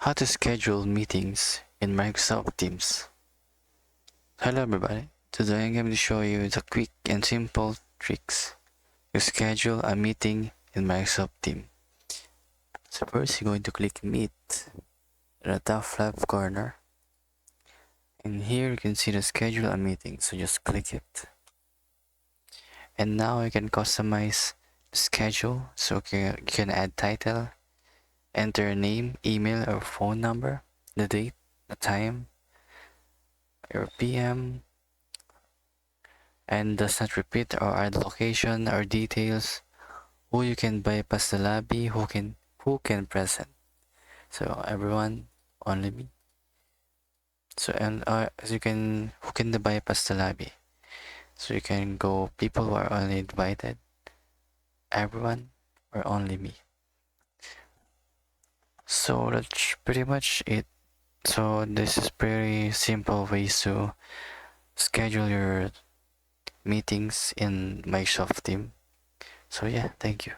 How to schedule meetings in Microsoft Teams. Hello everybody, today I'm going to show you the quick and simple tricks to schedule a meeting in Microsoft Teams. So first you're going to click Meet in the top left corner, and here you can see the schedule a meeting, so just click it. And now you can customize the schedule, so you can add title, enter a name, email or phone number, the date, the time, your PM, and does not repeat or add location or details, who you can bypass the lobby, who can present. So everyone, only me. So and as you can, who can bypass the lobby. So you can go people who are only invited, everyone, or only me. So that's pretty much it. So this is pretty simple ways to schedule your meetings in Microsoft Teams. So yeah, thank you.